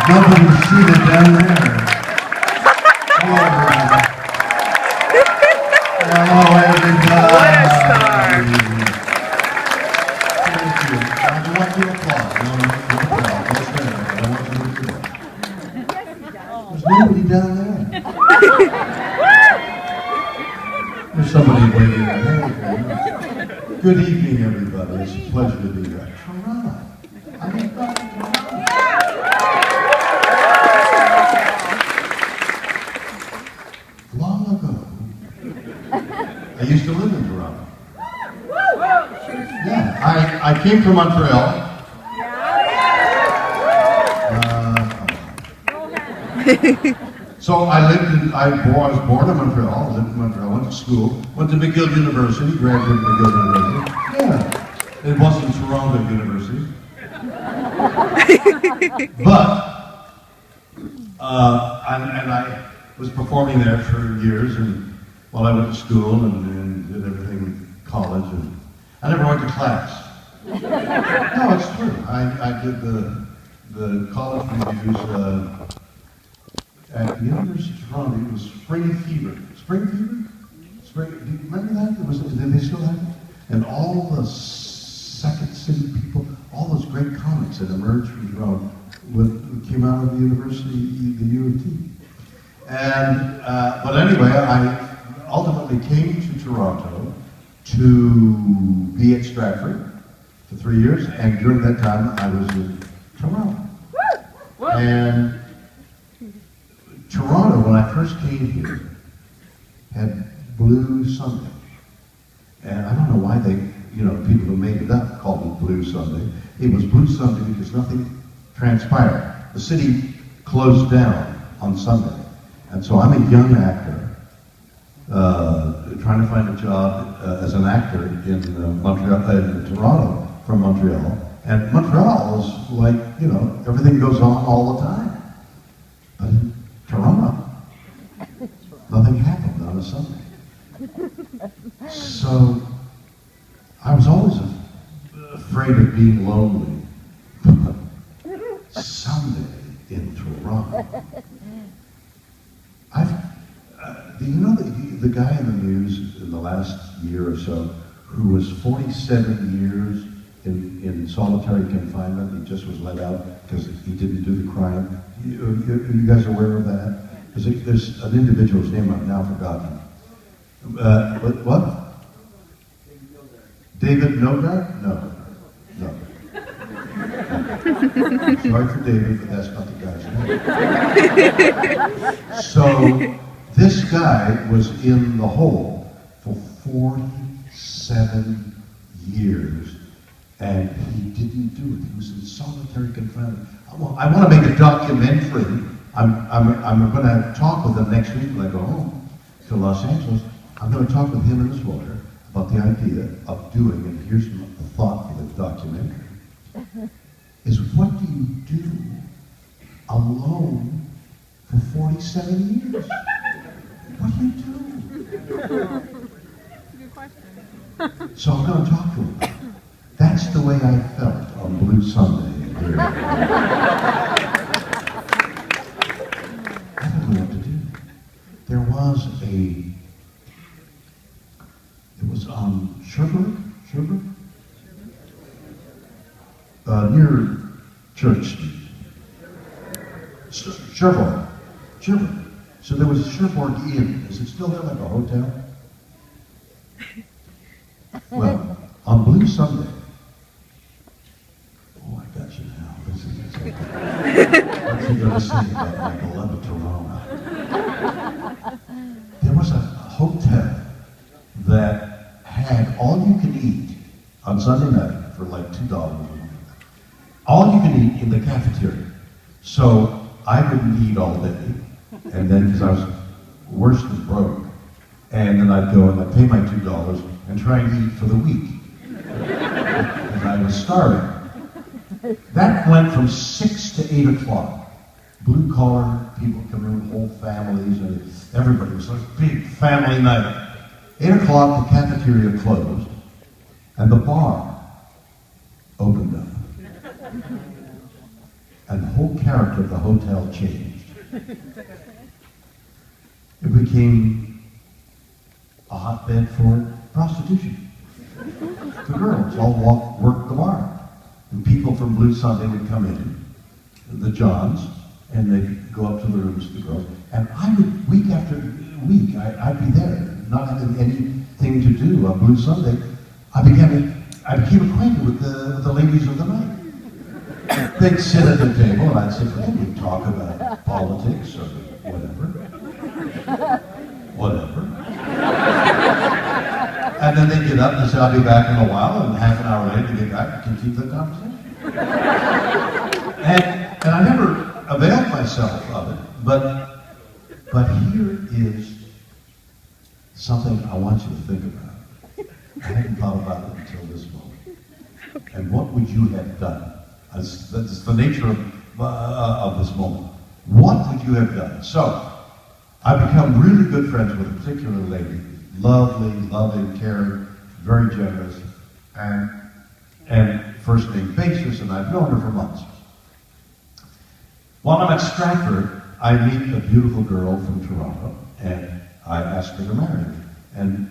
Nobody's seen it down there. Hello, everybody. Hello, everybody. What a star. Thank you. I want you to applaud. No, applaud. Don't stand there. I want you to do it. There's nobody down there. There's somebody waiting there. Good evening, everybody. It's a pleasure to be here. Toronto. I mean, long ago, I used to live in Toronto. Yeah, I came from Montreal. So I was born in Montreal, lived in Montreal, went to school, went to McGill University, graduated McGill University. Yeah, it wasn't Toronto University. But, and I was performing there for years, and while I went to school and did everything in college, and I never went to class. No, it's true. I did the college reviews at the University of Toronto. It was Spring Fever. Spring Fever? Do you remember that? Did they still have it? And all the Second City people, all those great comics that emerged from Toronto came out of the university, the U of T. And, but anyway, I ultimately came to Toronto to be at Stratford for 3 years, and during that time I was in Toronto. And Toronto, when I first came here, had Blue Sunday. And I don't know why people who made it up called it Blue Sunday. It was Blue Sunday because nothing transpired. The city closed down on Sunday. And so I'm a young actor, trying to find a job as an actor in Toronto, from Montreal. And Montreal is like, everything goes on all the time. But in Toronto, nothing happened on a Sunday. So I was always afraid of being lonely. But Sunday in Toronto, the guy in the news in the last year or so who was 47 years in solitary confinement, he just was let out because he didn't do the crime. You guys aware of that? There's an individual's name I've now forgotten. What? David Nodar? No. Sorry for David, but that's not the guy's name. So this guy was in the hole for 47 years, and he didn't do it. He was in solitary confinement. I want to make a documentary. I'm going to talk with him next week when I go home to Los Angeles. I'm going to talk with him and his lawyer about the idea of doing, and here's the thought for the documentary, is what do you do alone for 47 years? What do you do? That's a good question. So I'm going to talk to him. That's the way I felt on Blue Sunday. I don't know what to do. There was it was on Sherbrooke? Near Church Street. Sherbrooke. So there was a Sherbrooke Inn. Is it still there, like a hotel? Well, on Blue Sunday, oh, I got you now. What's he going to say about my beloved Toronto? There was a hotel that had all you could eat on Sunday night for like $2. All you could eat in the cafeteria. So I wouldn't eat all day, and then because I was worse than broke, and then I'd go and I'd pay my $2 and try and eat for the week. And I was starving. That went from 6 to 8 o'clock. Blue collar people come in, whole families, and everybody. It was like a big family night. 8 o'clock, the cafeteria closed, and the bar opened up. and the whole character of the hotel changed. It became a hotbed for prostitution. The girls all worked the bar. And people from Blue Sunday would come in, the Johns, and they'd go up to the rooms, the girls, and I would, week after week, I'd be there, not having anything to do on Blue Sunday. I became acquainted with the ladies of the night. They'd sit at the table, and I'd sit there, and we'd talk about politics or whatever. And then they'd get up and say, I'll be back in a while, and half an hour later, they get back and keep the conversation. And I never availed myself of it, but here is something I want you to think about. I hadn't thought about it until this moment. And what would you have done? That's the nature of this moment. What would you have done? So, I've become really good friends with a particular lady. Lovely, loving, caring, very generous, and first name basis, and I've known her for months. While I'm at Stratford, I meet a beautiful girl from Toronto, and I ask her to marry me. And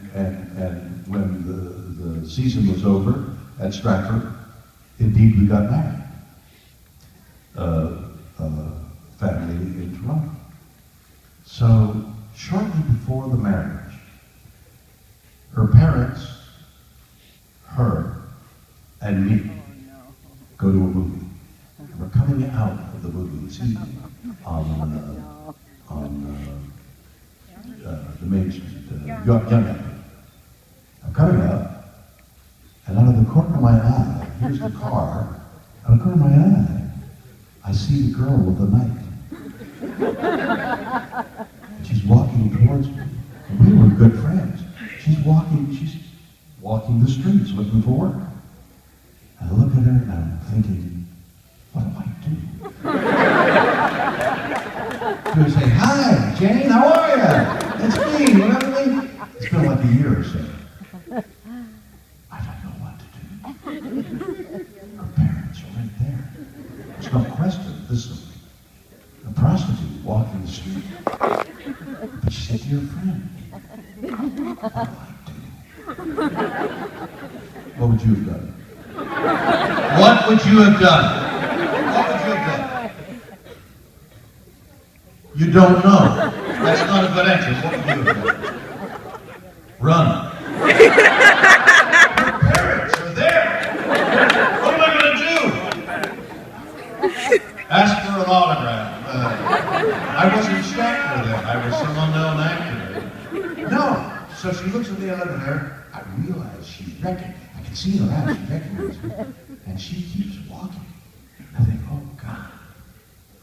when the season was over at Stratford, indeed we got married. Family in Toronto. So shortly before the marriage, her parents, her, and me go to a movie. And we're coming out of the movie. It's evening on the Main Street, Young Avenue. I'm coming out, and out of the corner of my eye, here's the car, out of the corner of my eye, I see the girl with the knife. And she's walking towards me. And we were good friends. She's walking the streets looking for work. I look at her and I'm thinking, what do I do? She would say, hi, Jane, how are you? It's me, remember me? It's been like a year or so. I don't know what to do. Her parents are right there. There's no question, this is a prostitute walking the street. But she said, dear friend, what do I do? What would you have done? What would you have done? What would you have done? You don't know. That's not a good answer. What would you have done? Run. Her parents are there. What am I going to do? Ask for an autograph. I wasn't Shatner then. I was some unknown actor. No. So she looks at the elevator. I realize she's wrecking. I can see her eyes. She's recognizing me. And she keeps walking. I think, oh God,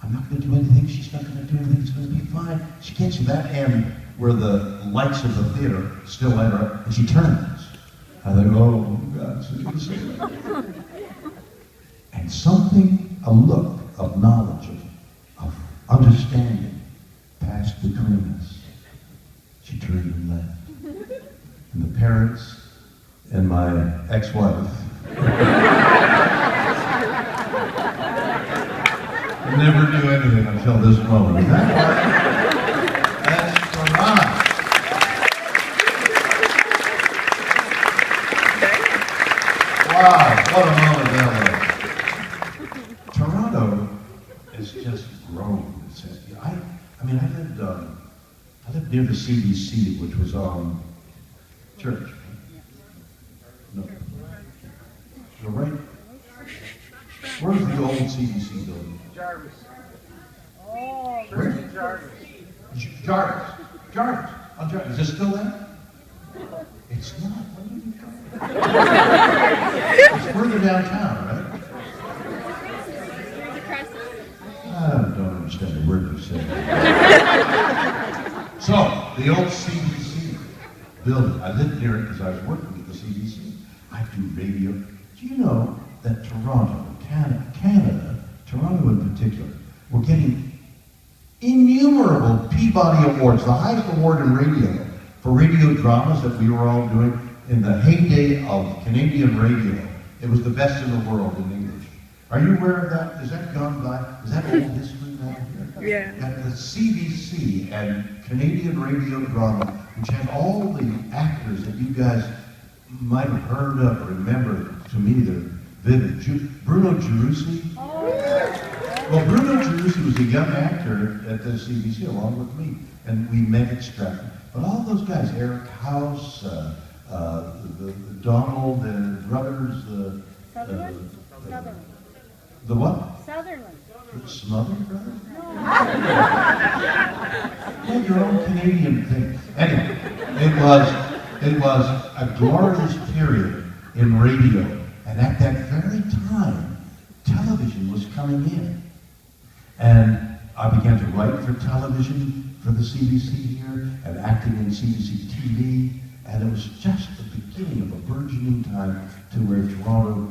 I'm not going to do anything. She's not going to do anything. It's going to be fine. She gets to that end where the lights of the theater still light her up, and she turns. I think, oh God, she's going to see it. And something, a look of knowledge, of understanding passed between us. She turned and left. And the parents and my ex-wife never knew anything until this moment. That's Toronto. Wow, what a moment that was. Toronto is just grown. I lived near the CBC, which was on Church. No. So right. Where's the old CBC building? Jarvis. Oh, there's the Jarvis. Jarvis. On Jarvis. Is it still there? It's not. Where did it go? It's further downtown, right? I don't understand a word you said. So, the old CBC building. I lived near it because I was working at the CBC. I do radio. Do you know that Toronto, Canada, Toronto in particular, we're getting innumerable Peabody Awards, the highest award in radio, for radio dramas that we were all doing in the heyday of Canadian radio. It was the best in the world in English. Are you aware of that? Is that gone by? Is that old history now? Yeah. That the CBC and Canadian radio drama, which had all the actors that you guys might have heard of or remember, to me they're vivid. Bruno Gerussi. Well, Bruno Gerussi was a young actor at the CBC along with me, and we met at Stratford. But all those guys, Eric House, the Donald, the brothers, Sutherland? Sutherland. the what? Sutherland. The Smothered brothers? Yeah, your own Canadian thing. Anyway, it was a glorious period in radio, and at that very time, television was coming in. And I began to write for television for the CBC here, and acting in CBC TV, and it was just the beginning of a burgeoning time to where Toronto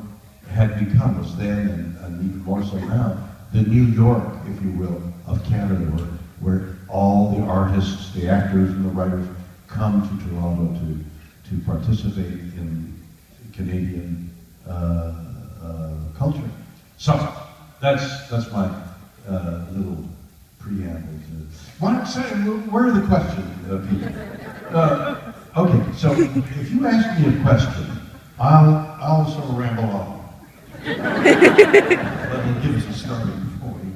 had become, was then, and even more so now, the New York, if you will, of Canada, where all the artists, the actors, and the writers come to Toronto to participate in Canadian culture. So that's my little preamble to. Where are the questions, people? Okay, so if you ask me a question, I'll sort of ramble on. But it'll give us a starting point.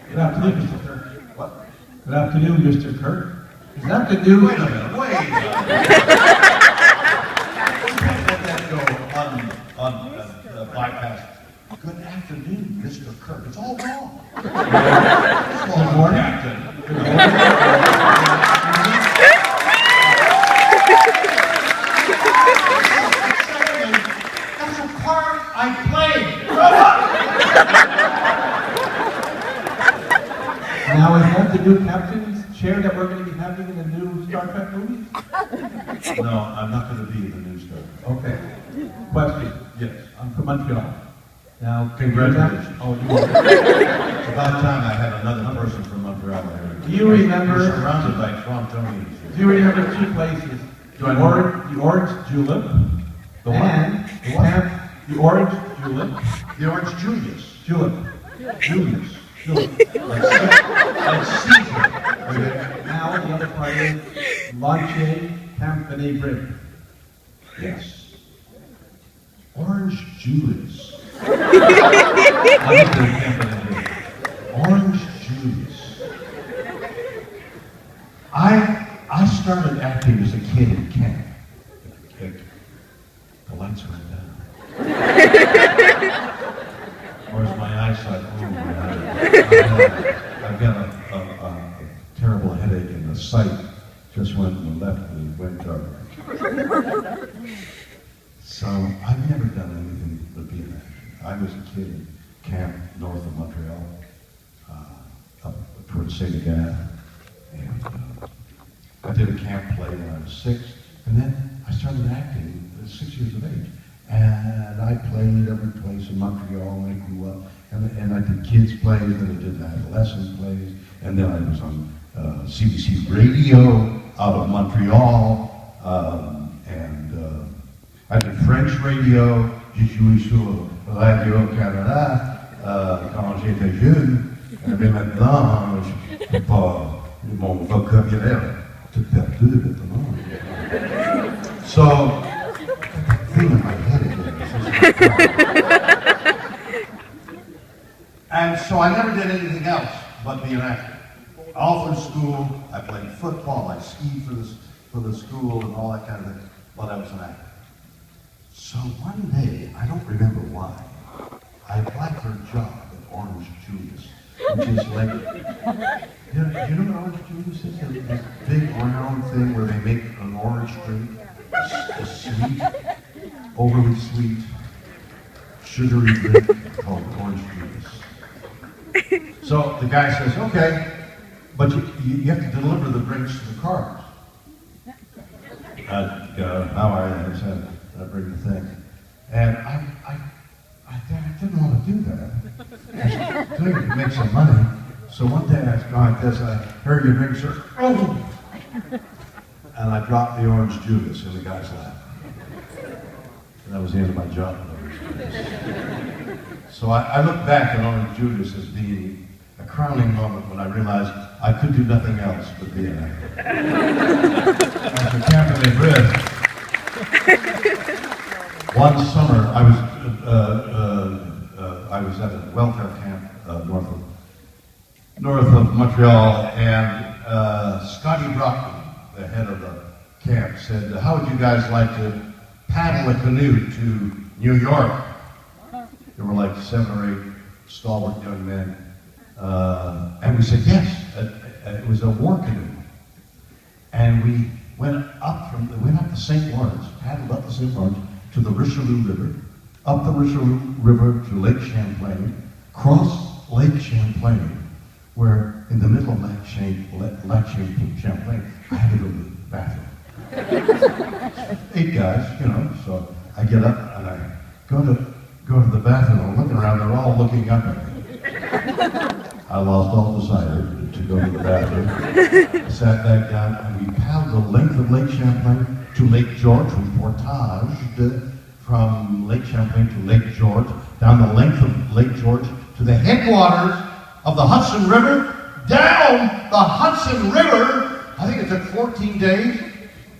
Good afternoon, Mr. Kirk. What? Good afternoon, Mr. Kirk. Good afternoon. Wait a minute, wait a minute. Let that go bypass. Good afternoon, Mr. Kirk. It's all wrong. It's all wrong, Captain. Good morning. That's a part I played. Now, is that the new captain's chair that we're going to be having in the new Star Trek movie? No, I'm not going to be in the news story. Okay. Question. Yes. I'm from Montreal. Now, Congratulations. Oh, It's about time I had another person from Montreal here. Do you remember- We're surrounded by Torontonians. do you remember two places? The Orange Julep. The what? And The what? the Orange Julep. The Orange Julius. Julep. Julius. Like Caesar. Okay. Now, the other part is Launche Campany Bridge. Yes. Orange Julius. I was going to camp in here. Orange Julius. I started acting as a kid in camp. The lights went down. Or is my eyesight? Oh my God. I've got a terrible headache, and the sight just went to the left and it went dark. So I've never done anything but be an actor. I was a kid in camp north of Montreal, up towards St. Agathe, and I did a camp play when I was 6, and then I started acting at 6 years of age. And I played every place in Montreal when I grew up, and I did kids plays, and I did adolescent plays, and then I was on CBC Radio out of Montreal, and I did French radio. Je suis sur Radio-Canada quand j'étais jeune, mais maintenant, je peux pas, mon vocabulaire est tout perdu maintenant. So, feeling my head again. And so I never did anything else but be an actor. All through school, I played football, I skied for the school and all that kind of thing, but I was an actor. So one day, I don't remember why, I applied for a job at Orange Julius, which is like, you know what Orange Julius is? This big round thing where they make an orange drink, a sweet, overly sweet, sugary drink called Orange Julius. So the guy says, okay, but you have to deliver the drinks to the cars. How I said, I bring the thing. And I didn't want to do that. I figured to make some money. So one day I was going like this, I heard your drink, sir. Oh! And I dropped the Orange Julius in the guy's lap. And that was the end of my job. So I look back on Orange Julius as being a crowning moment when I realized I could do nothing else but be an actor. After Camp de Madrid, one summer I was at a welfare camp north of Montreal, and Scotty Brockman, the head of the camp, said, "How would you guys like to paddle a canoe to New York?" There were like 7 or 8 stalwart young men, and we said yes. It was a war canoe, and we went up the St. Lawrence, paddled up the St. Lawrence to the Richelieu River, up the Richelieu River to Lake Champlain, crossed Lake Champlain, where in the middle of Lake Champlain, I had to go to the bathroom. 8 guys, so I get up and I go to the bathroom. I'm looking around, they're all looking up at me. I lost all desire to go to the bathroom. I sat back down and we paddled the length of Lake Champlain to Lake George. We portaged from Lake Champlain to Lake George, down the length of Lake George to the headwaters of the Hudson River, down the Hudson River. I think it took 14 days.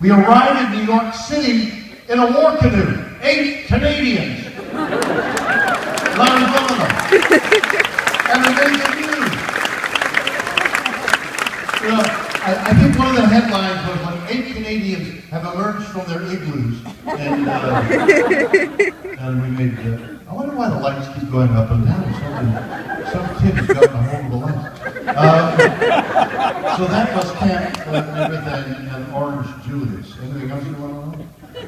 We arrived in New York City in a war canoe, 8 Canadians. And we made the news. I think one of the headlines was like 8 Canadians have emerged from their igloos, and we made. I wonder why the lights keep going up and down. Some kid has gotten a hold of the lights. So that was Camp and Orange Julius. Anything else you want to know?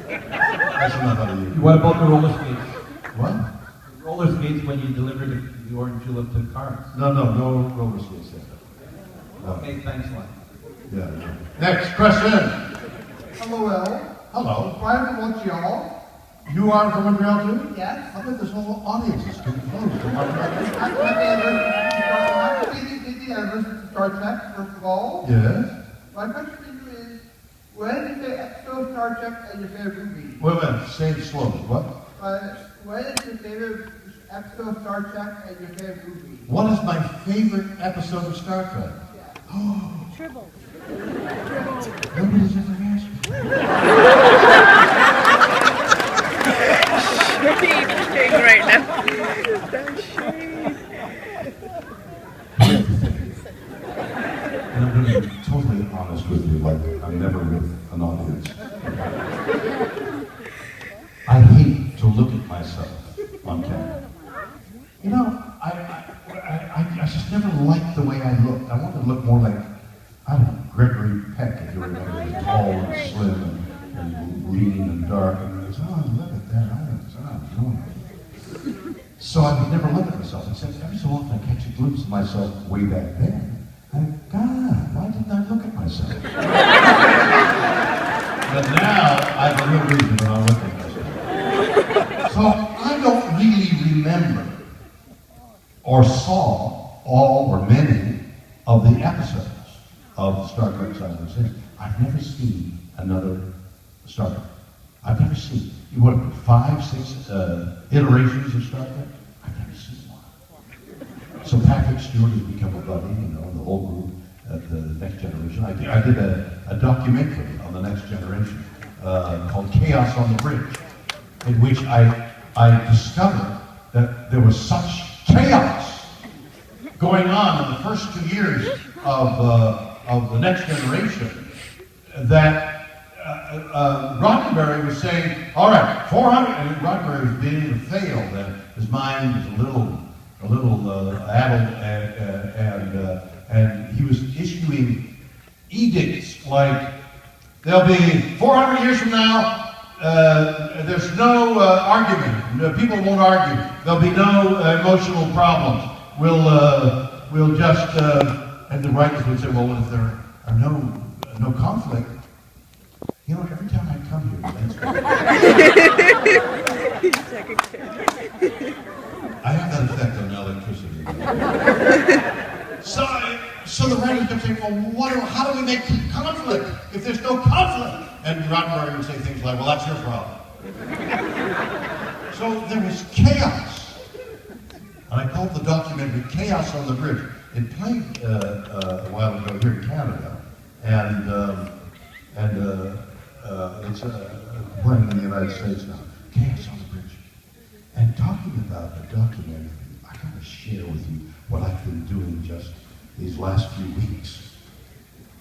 That's enough out of you. What about the roller skates? What? Roller skates when you delivered the orange julep to cars. No roller skates there. No. Okay, thanks a lot. Yeah. Next question. Hello, Al. Hello. Brian from Montreal. You are from Montreal too? Yes. I bet this whole audience is confused to Montreal. Happy anniversary to Star Trek, first of all. Yes. My question to you is, when is the episode of Star Trek and your favorite movie? Wait a minute, say it slowly. What? When is your favorite episode of Star Trek and your favorite movie? What is my favorite episode of Star Trek? Oh, Tribble. nobody's ever asked me. Shade right now. That's shade. And I'm going to be totally honest with you, like I'm never with an audience. I hate to look at myself on camera. I just never liked the way I looked. I wanted to look more like, I don't know, Gregory Peck, if you remember, he was tall and slim and lean and dark. And I was, oh, look at that. So I would never look at myself, except every so often I catch a glimpse of myself way back then. I think, God, why didn't I look at myself? But now I have a real reason when I look at myself. So I don't really remember or saw all or many of the episodes of Star Trek Science Fiction. I've never seen another Star Trek. I've never seen, 5, 6 iterations of Star Trek? I've never seen one. So Patrick Stewart has become a buddy, and the whole group at the Next Generation. I did a documentary on the Next Generation called Chaos on the Bridge, in which I discovered that there was such chaos going on in the first 2 years of the Next Generation that Roddenberry was saying, all right, 400, and Roddenberry was beginning to fail, that his mind was a little addled, and he was issuing edicts like, there'll be 400 years from now, there's no argument. People won't argue. There'll be no emotional problems. We'll just, and the writers would say, well, if there are no conflict, every time I come here, I have that effect on electricity. So the writers kept saying, well, how do we make conflict if there's no conflict? And Roddenberry would say things like, well, that's your problem. So there was chaos. And I called the documentary Chaos on the Bridge. It played a while ago here in Canada, and it's playing in the United States now. Chaos on the Bridge. And talking about a documentary, I gotta share with you what I've been doing just these last few weeks.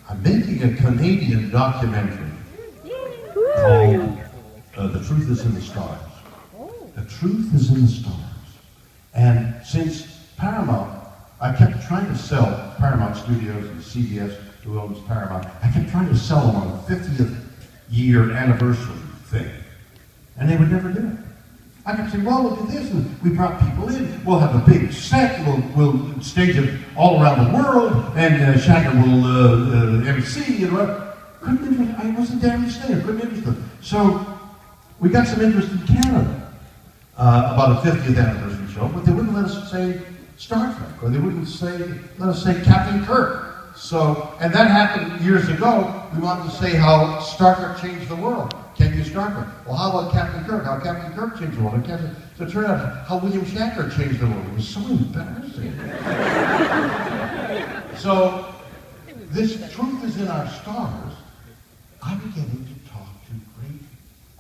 I'm making a Canadian documentary called The Truth is in the Stars. The Truth is in the Stars. And since Paramount, I kept trying to sell Paramount Studios and CBS, who owns Paramount, I kept trying to sell them on the 50th year anniversary thing. And they would never do it. I kept saying, well, we'll do this, and we brought people in, we'll have a big set, we'll stage it all around the world, and Shatner will MC, and what. I wasn't damn interested, I couldn't interest them. So, we got some interest in Canada about a 50th anniversary show, but they wouldn't let us say Star Trek, or they wouldn't let us say Captain Kirk. So, and that happened years ago. We wanted to say how Star Trek changed the world. Can't use Star Trek. Well, how about Captain Kirk? How Captain Kirk changed the world? So it turned out how William Shatner changed the world. It was so embarrassing. So, this Truth is in our Stars. I'm beginning to talk to great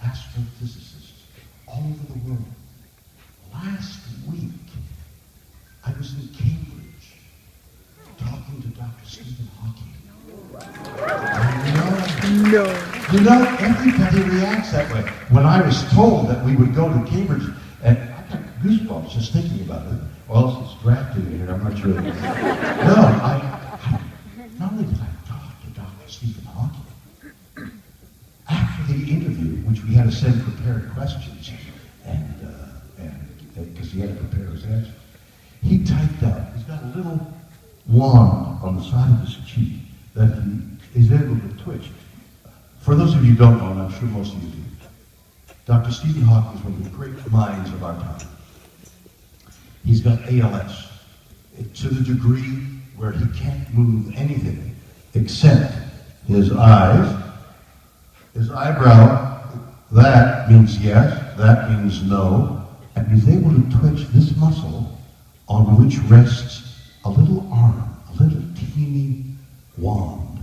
astrophysicists all over the world. Last week, I was in Cambridge talking to Dr. Stephen Hawking. No. You know, everybody reacts that way. When I was told that we would go to Cambridge, and I got goosebumps just thinking about it. Well, it's drafting here, I'm not sure. No, not only did I talk to Dr. Stephen Hawking, after the interview, which we had to send prepared questions, and because he had to prepare his answers, he typed out, he's got a little wand on the side of his cheek that he is able to twitch. For those of you who don't know, and I'm sure most of you do, Dr. Stephen Hawking is one of the great minds of our time. He's got ALS to the degree where he can't move anything except his eyes, his eyebrow. That means yes, that means no, and he's able to twitch this muscle on which rests a little arm, a little teeny wand,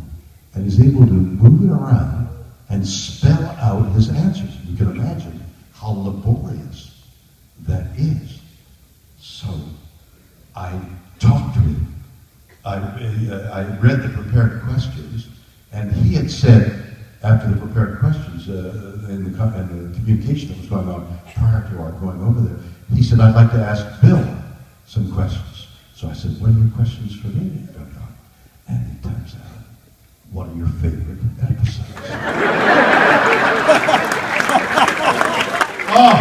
and he's able to move it around and spell out his answers. You can imagine how laborious that is. So I talked to him. I read the prepared questions, and he had said, after the prepared questions and the communication that was going on prior to our going over there, he said, I'd like to ask Bill some questions. So I said, what are your questions for me, Dr. Hawking? And it turns out, what are your favorite episodes? Oh,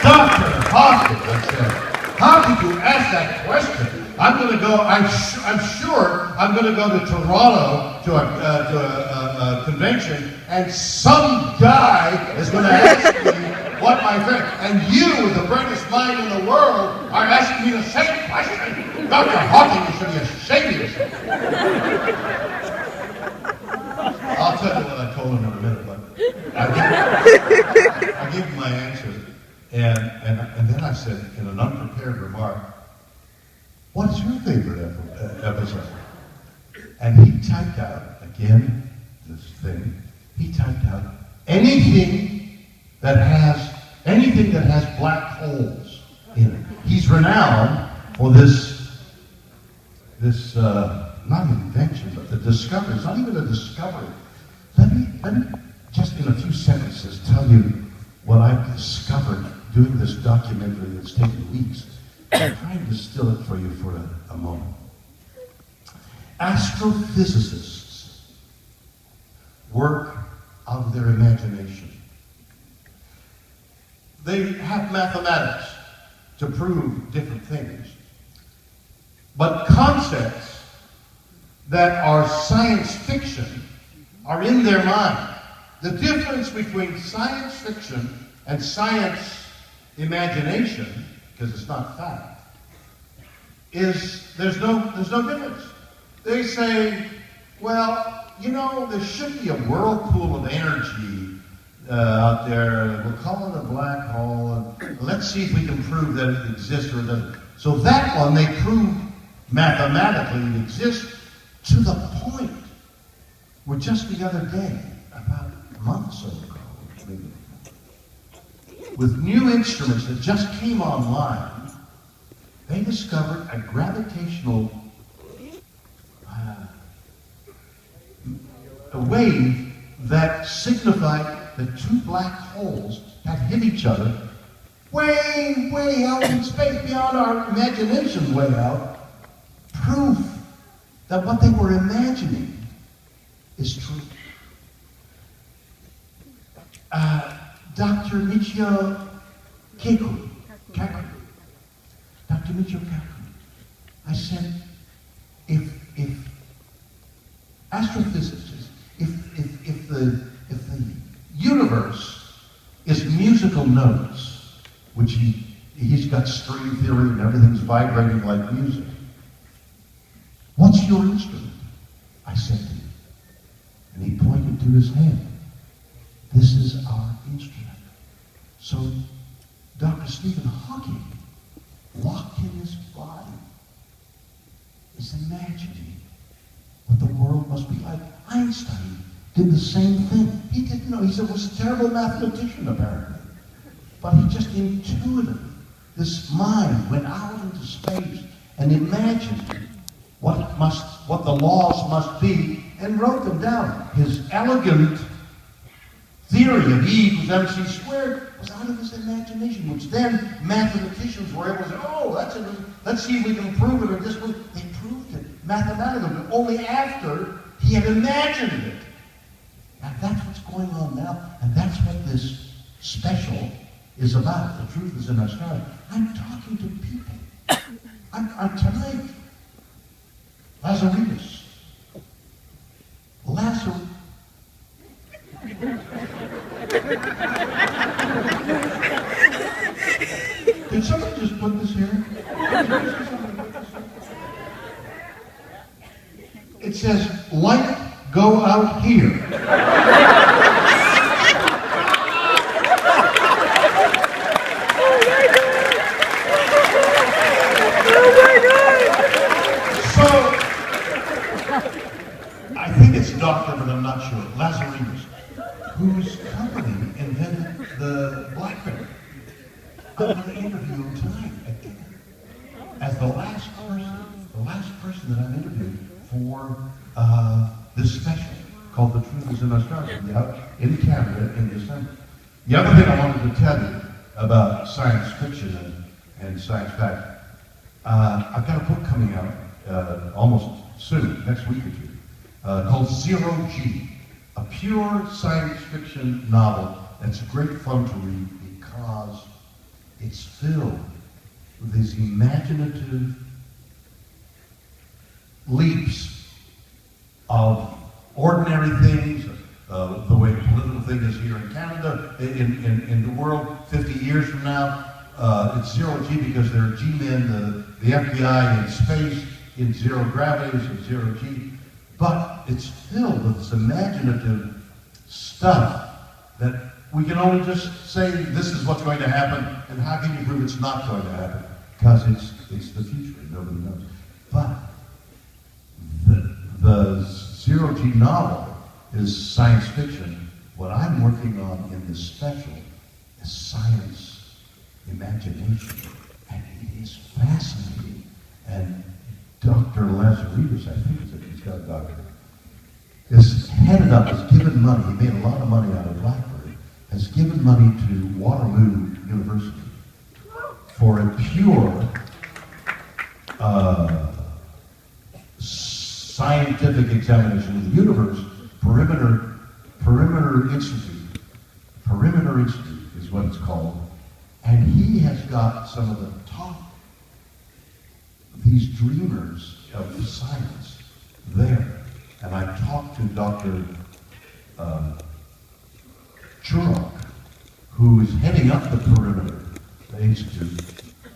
Dr. Hawking, I said, how could you ask that question? I'm going to go, I'm sure I'm going to go to Toronto to a convention, and some guy is going to ask me what my favorite, and you, the brightest mind in the world, are asking me the same question. Dr. Hawking, you should be ashamed of yourself. I'll tell you what I told him in a minute, but I gave him my answer, and then I said, in an unprepared remark, what is your favorite episode? And he typed out, again, this thing, he typed out anything that has black holes in it. He's renowned for this not invention, but the discovery. It's not even a discovery. Let me just in a few sentences tell you what I've discovered doing this documentary that's taken weeks. I'm trying to distill it for you for a moment. Astrophysicists work out of their imagination. They have mathematics to prove different things, but concepts that are science fiction are in their mind. The difference between science fiction and science imagination, because it's not fact, is there's no difference. They say, well, you know, there should be a whirlpool of energy out there. We'll call it a black hole. And let's see if we can prove that it exists or doesn't. So that one they proved mathematically it exists to the point where just the other day, about a month or so ago, maybe, with new instruments that just came online, they discovered a gravitational a wave that signified that two black holes had hit each other way, way out in space, beyond our imagination, way out. Proof that what they were imagining is true. Dr. Michio Kaku, Dr. Michio Kaku, I said, if astrophysicists, if the universe is musical notes, which he's got string theory and everything's vibrating like music, what's your instrument? I said to him. And he pointed to his hand. This is our instrument. So Dr. Stephen Hawking, locked in his body, is imagining what the world must be like. Einstein did the same thing. He didn't know. He was a terrible mathematician, apparently. But he just intuitively, this mind went out into space and imagined what the laws must be and wrote them down. His elegant theory of E equals mc squared was out of his imagination, which then mathematicians were able to say, oh, that's it. Let's see if we can prove it or this one. They proved it mathematically, but only after he had imagined it. And that's what's going on now, and that's what this special is about. The truth is in our story. I'm talking to people. I'm tonight. Lazarus. Did somebody just put this here? It says, light, go out here. So, I think it's doctor, but I'm not sure. Lazarus, whose company invented the BlackBerry. I'm going to interview him tonight again as the last person that I've interviewed for this special called The Truth is in Australia, out in Canada in December. The other thing I wanted to tell you about science fiction and science fact, I've got a book coming out almost soon, next week or two, called Zero G, a pure science fiction novel that's great fun to read because it's filled with these imaginative leaps of ordinary things, the way the political thing is here in Canada, in the world 50 years from now. It's zero G because there are G-men, the FBI in space, in zero gravity, so zero G. But it's filled with this imaginative stuff that we can only just say this is what's going to happen, and how can you prove it's not going to happen? Because it's the future, and nobody knows. But the zero G novel is science fiction. What I'm working on in this special is science imagination, and it is fascinating. And Dr. Lazarus, I think he's got a doctorate, is headed up, has given money, he made a lot of money out of BlackBerry, has given money to Waterloo University for a pure scientific examination of the universe. Perimeter Institute is what it's called. And he has got some of the top, these dreamers of science there. And I talked to Dr. Churok, who is heading up the Perimeter Institute,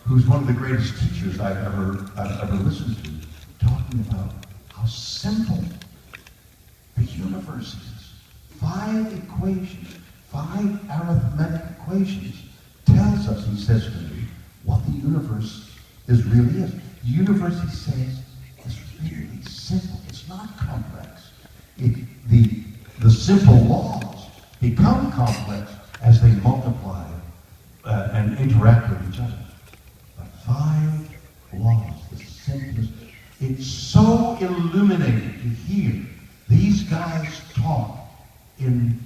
who's one of the greatest teachers I've ever listened to, talking about how simple the universe is. 5 equations, 5 arithmetic equations tells us, he says to me, what the universe really is. The universe, he says, is really simple. It's not complex. The simple laws become complex as they multiply and interact with each other. But 5 laws, the simplest. It's so illuminating to hear these guys talk in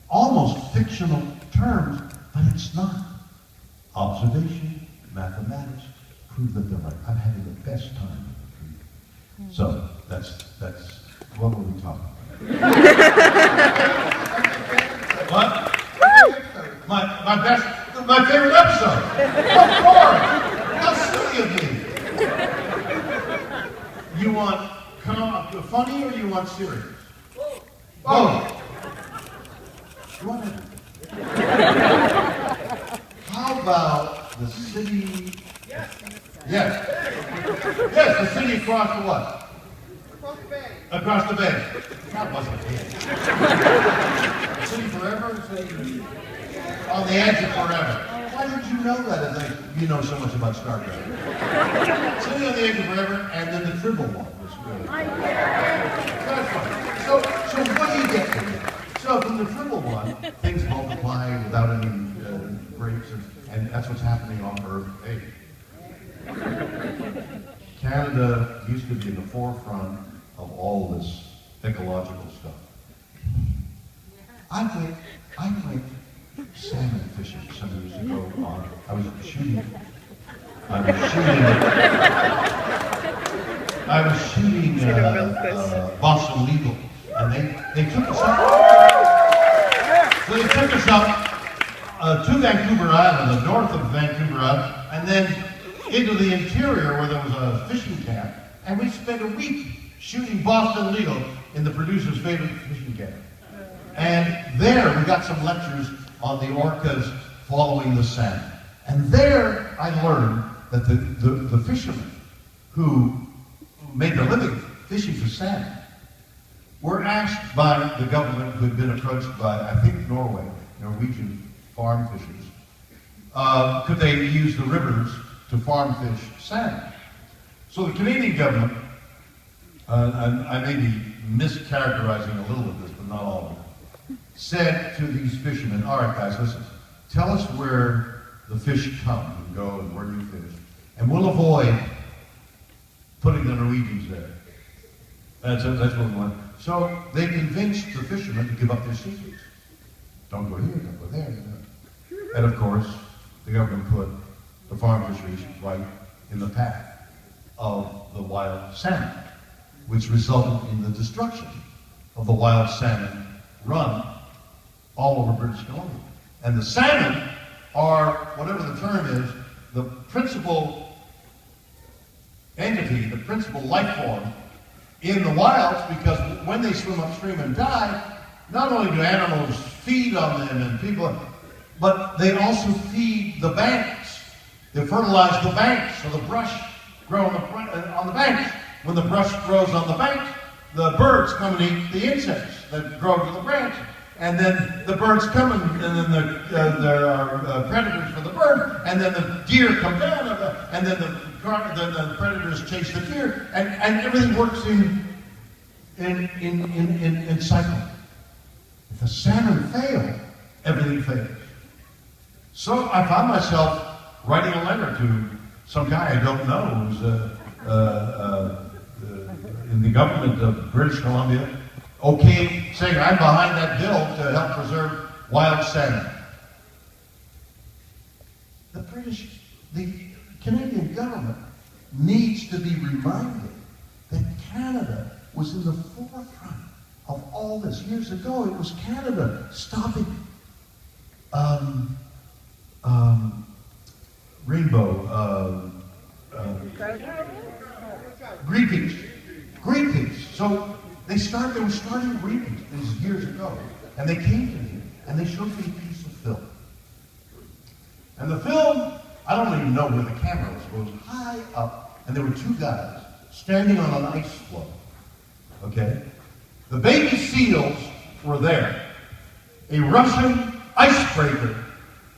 almost fictional terms, but it's not. Observation, mathematics, prove that they're right. I'm having the best time with the truth. So that's what were we talking about? What? My favorite episode. Of course. How silly of me. You want funny or you want serious? Both. You want it? How about the city? Yes. Yes, the city across the what? Across the bay. Across the bay. That wasn't it. City forever? City on the edge of forever. Why did you know that if you know so much about Star Trek? City on the edge of forever, and then the Tribble one was really fun. That's fun. So what do you get from it? So from the Tribble one, things multiply without any breaks, and that's what's happening on Earth. Hey. Canada used to be in the forefront of all this ecological stuff. I went salmon fishing some years ago. I was shooting Boston Legal, and they took us up. So they took us up to Vancouver Island, the north of Vancouver Island, and then into the interior where there was a fishing camp, and we spent a week shooting Boston Legal in the producer's favorite fishing camp. And there we got some lectures on the orcas following the salmon. And there I learned that the fishermen who made their living fishing for salmon were asked by the government, who had been approached by, I think, Norwegian farm fishers, could they use the rivers to farm fish salmon. So the Canadian government, I may be mischaracterizing a little of this, but not all of it, said to these fishermen, all right guys, listen, tell us where the fish come and go and where you fish, and we'll avoid putting the Norwegians there. That's what we want. So they convinced the fishermen to give up their secrets. Don't go here, don't go there. And of course, the government put the farm fisheries right in the path of the wild salmon, which resulted in the destruction of the wild salmon run all over British Columbia. And the salmon are, whatever the term is, the principal entity, the principal life form in the wilds, because when they swim upstream and die, not only do animals feed on them and people, but they also feed the banks. They fertilize the banks, so the brush grows on the banks. When the brush grows on the banks, the birds come and eat the insects that grow to the branch. And then the birds come and then there are predators for the bird, and then the deer come down, and then the predators chase the deer, and everything works in cycle. If the salmon fail, everything fails. So I found myself writing a letter to some guy I don't know who's in the government of British Columbia, saying I'm behind that bill to help preserve wild salmon. The Canadian government needs to be reminded that Canada was in the forefront of all this. Years ago, it was Canada stopping green peas. So they were starting green peas these years ago, and they came to me and they showed me a piece of film. And the film, I don't even know where the camera was high up, and there were two guys standing on an ice floe. Okay? The baby seals were there, a Russian icebreaker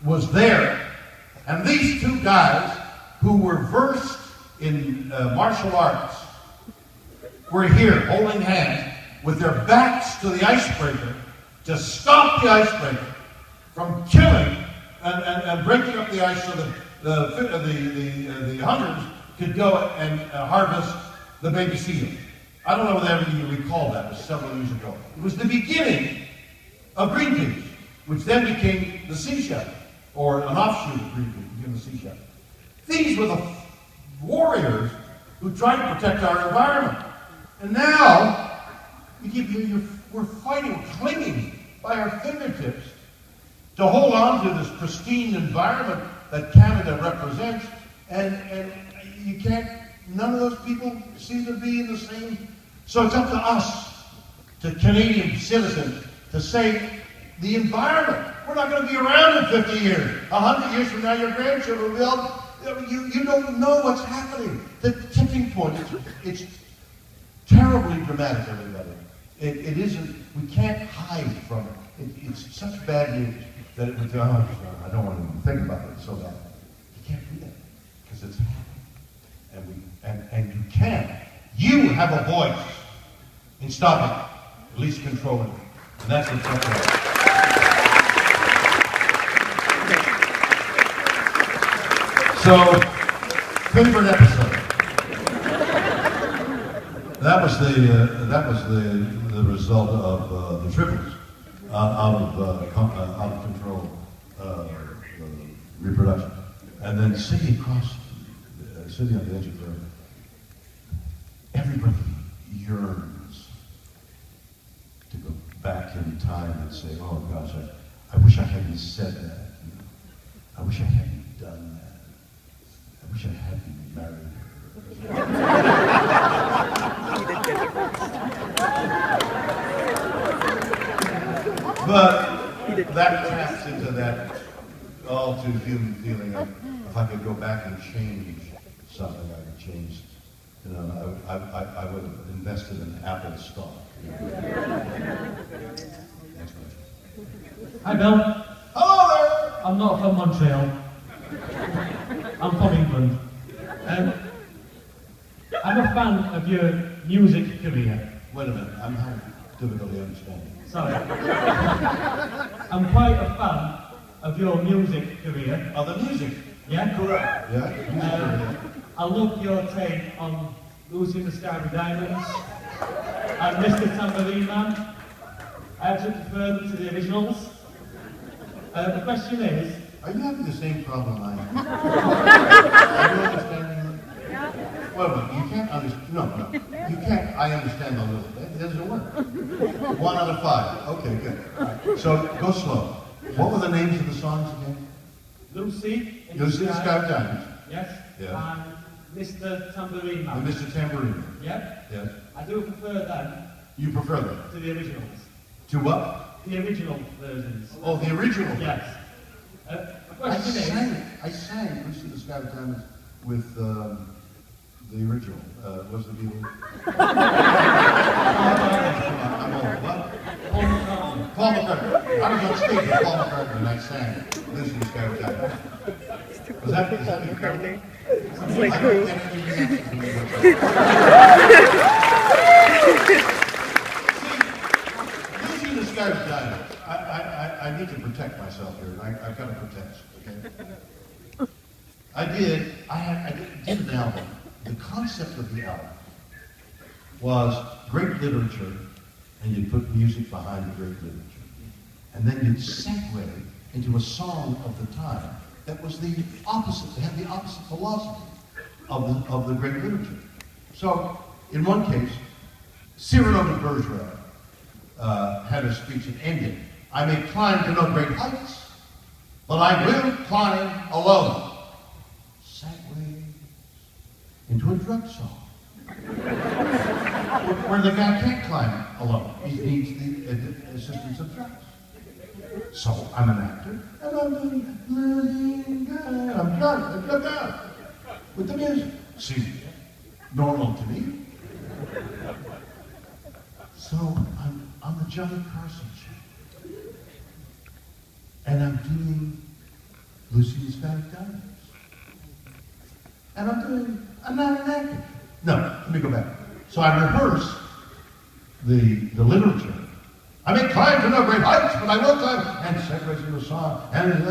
was there, and these two guys who were versed in martial arts were here holding hands with their backs to the icebreaker to stop the icebreaker from killing and breaking up the ice so that the hunters could go and harvest the baby seal. I don't know whether you recall that. It was several years ago. It was the beginning of Greenpeace, which then became the Sea SHAT, or an offshoot of Greenpeace, became the Sea SHAT. These were the warriors who tried to protect our environment. And now, we're fighting, clinging by our fingertips to hold on to this pristine environment that Canada represents, and you can't, none of those people seem to be in the same. So it's up to us, to Canadian citizens, to say, the environment, we're not going to be around in 50 years. 100 years from now, your grandchildren will be all, you don't know what's happening. The tipping point, it's terribly dramatic, everybody. It isn't, we can't hide from it. It's such bad news that it would, I don't want to even think about it, it's so bad. You can't do that, because it's happening. And you can. You have a voice in stopping it, at least controlling it. And that's what's happening. So, favorite episode. That was the result of the triples out of control reproduction, and then sitting on the edge of the earth. Everybody yearns to go back in time and say, "Oh gosh, I wish I hadn't said that. I wish I hadn't done that. I wish I hadn't married her." But that taps into that all too human feeling of, if I could go back and change something, I would change. I would have invested in Apple stock. Next question. Hi, Bill. Hello there. I'm not from Montreal. I'm from England. I'm a fan of your music career. Wait a minute, I'm having difficulty understanding. Sorry. I'm quite a fan of your music career. Oh, the music. Yeah? Correct. Yeah. I love your take on Lucy in the Sky with Diamonds and Mr. Tambourine Man. I actually prefer them to the originals. The question is... Are you having the same problem I am? Are you understanding that? Well, you can't understand. No. You can't. I understand a little bit. It doesn't work. 1 out of 5. Okay, good. Right. So, go slow. What were the names of the songs again? Lucy in the Sky with Diamonds. Yes. Yeah. And Mr. Tambourine Man. And Mr. Tambourine Man. Yep. Yes. I do prefer them. You prefer them? To the originals. To what? The original versions. Oh, the original. Yes. The question is... I sang Lucy in the Sky with Diamonds with the original. Was the Beatles? I'm old. What? Paul McCartney. Paul McCartney. I was on stage with Paul McCartney and I sang Lucy in the Sky with Diamonds. Was that incredible? It's like who? Lucy in the Sky with Diamonds. I need to protect myself here, and I've got to protest, okay? I did an album. The concept of the album was great literature, and you'd put music behind the great literature. And then you'd segue into a song of the time that was the opposite, they had the opposite philosophy of the great literature. So, in one case, Cyrano de Bergerac had a speech that ended, "I may climb to no great heights, but I will climb alone." Segues into a drug song, where the guy can't climb alone. He needs the assistance of drugs. So I'm an actor, and I'm done with the music. Seems normal to me. So I'm on the Johnny Carson show. and I'm doing Lucy's Family Diaries. And I'm not an actor. No, let me go back. So I rehearse the literature. I may climb to no great heights, but I will climb. And segues into a song, and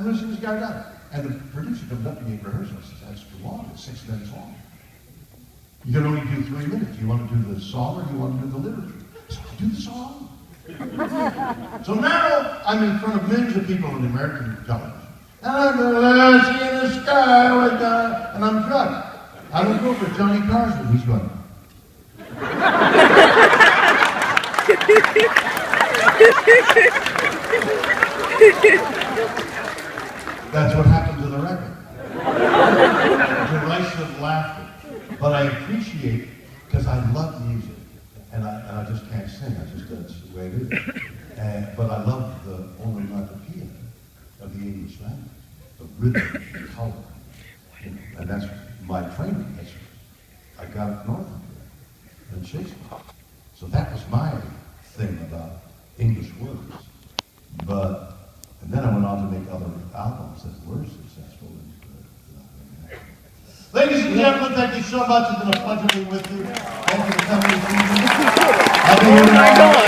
Lucy's got it done. And the producer comes up to me at rehearsal and says, that's too long, it's 6 minutes long. You can only do 3 minutes. You want to do the song or you want to do the literature? So I do the song. So now I'm in front of millions of people on American television. And I'm Lucy in the sky with God, and I'm drunk. I look over at Johnny Carson, he's going. That's what happened to the record. Derisive laughter. But I appreciate, because I love music, and I just can't sing, that's the way it is. But I love the onomatopoeia of the English language, the rhythm, the color. And that's my training. I got it north of here, in Shakespeare. So that was my thing about English words. And then I went on to make other albums that were successful. Ladies and gentlemen, thank you so much. It's been a pleasure being with you. Thank you for coming this evening. I'll be here tomorrow.